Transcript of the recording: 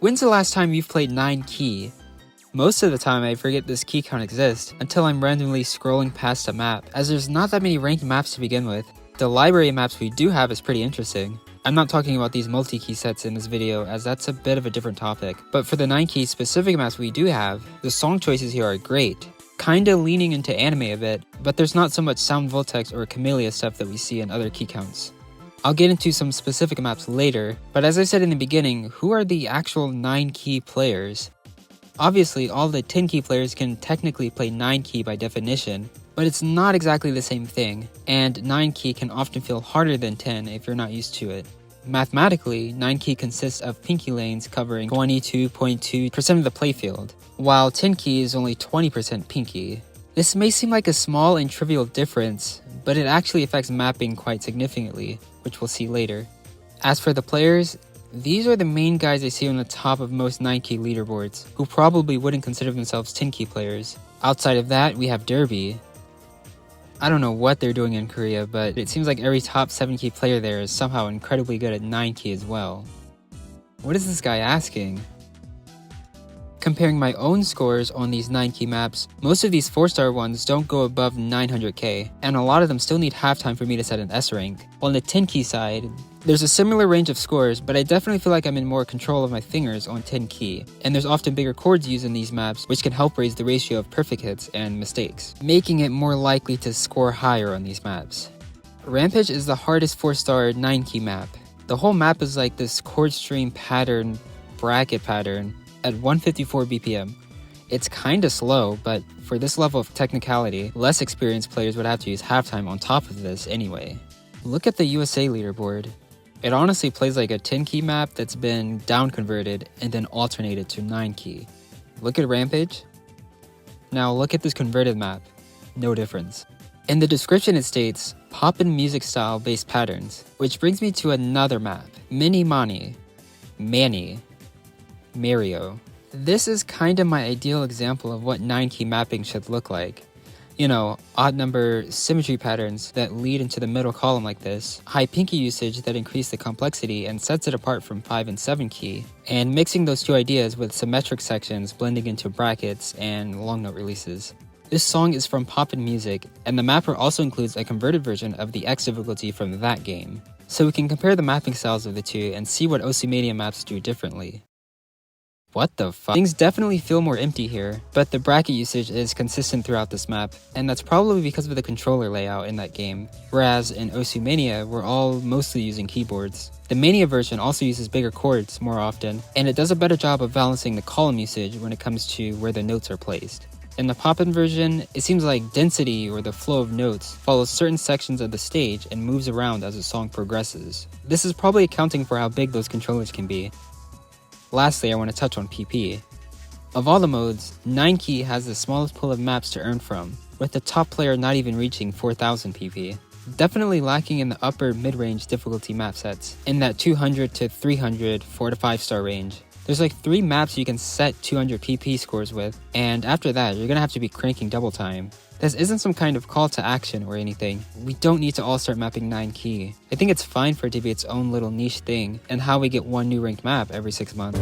When's the last time you've played 9Key? Most of the time I forget this key count exists until I'm randomly scrolling past a map, as there's not that many ranked maps to begin with. The library of maps we do have is pretty interesting. I'm not talking about these multi-key sets in this video, as that's a bit of a different topic, but for the 9Key specific maps we do have, the song choices here are great. Kinda leaning into anime a bit, but there's not so much Sound Voltex or Camellia stuff that we see in other key counts. I'll get into some specific maps later, but as I said in the beginning, who are the actual 9Key players? Obviously, all the 10Key players can technically play 9Key by definition, but it's not exactly the same thing, and 9Key can often feel harder than 10 if you're not used to it. Mathematically, 9Key consists of pinky lanes covering 22.2% of the playfield, while 10Key is only 20% pinky. This may seem like a small and trivial difference, but it actually affects mapping quite significantly, which we'll see later. As for the players, these are the main guys I see on the top of most 9Key leaderboards, who probably wouldn't consider themselves 10Key players. Outside of that, we have Derby. I don't know what they're doing in Korea, but it seems like every top 7Key player there is somehow incredibly good at 9Key as well. What is this guy asking? Comparing my own scores on these 9Key maps, most of these 4-star ones don't go above 900k, and a lot of them still need halftime for me to set an S rank. On the 10Key side, there's a similar range of scores, but I definitely feel like I'm in more control of my fingers on 10Key, and there's often bigger chords used in these maps, which can help raise the ratio of perfect hits and mistakes, making it more likely to score higher on these maps. Rampage is the hardest 4-star 9Key map. The whole map is like this chord stream pattern, bracket pattern, at 154 BPM. It's kinda slow, but for this level of technicality, less experienced players would have to use halftime on top of this anyway. Look at the USA leaderboard. It honestly plays like a 10Key map that's been down converted and then alternated to 9Key. Look at Rampage. Now look at this converted map. No difference. In the description it states, pop-in music style based patterns, which brings me to another map, Mini Mani, Manny, Mario. This is kinda my ideal example of what 9Key mapping should look like. You know, odd number symmetry patterns that lead into the middle column like this, high pinky usage that increase the complexity and sets it apart from 5 and 7Key, and mixing those two ideas with symmetric sections blending into brackets and long note releases. This song is from Poppin' Music, and the mapper also includes a converted version of the X difficulty from that game. So we can compare the mapping styles of the two and see what Osumedia maps do differently. What the fuck? Things definitely feel more empty here, but the bracket usage is consistent throughout this map, and that's probably because of the controller layout in that game, whereas in Osumania, we're all mostly using keyboards. The Mania version also uses bigger chords more often, and it does a better job of balancing the column usage when it comes to where the notes are placed. In the Poppin' version, it seems like density or the flow of notes follows certain sections of the stage and moves around as the song progresses. This is probably accounting for how big those controllers can be. Lastly, I want to touch on PP. Of all the modes, 9Key has the smallest pool of maps to earn from, with the top player not even reaching 4000 PP. Definitely lacking in the upper mid-range difficulty map sets, in that 200 to 300 4 to 5 star range. There's like 3 maps you can set 200 PP scores with, and after that, you're gonna have to be cranking double time. This isn't some kind of call to action or anything. We don't need to all start mapping 9Key. I think it's fine for it to be its own little niche thing, and how we get one new ranked map every 6 months.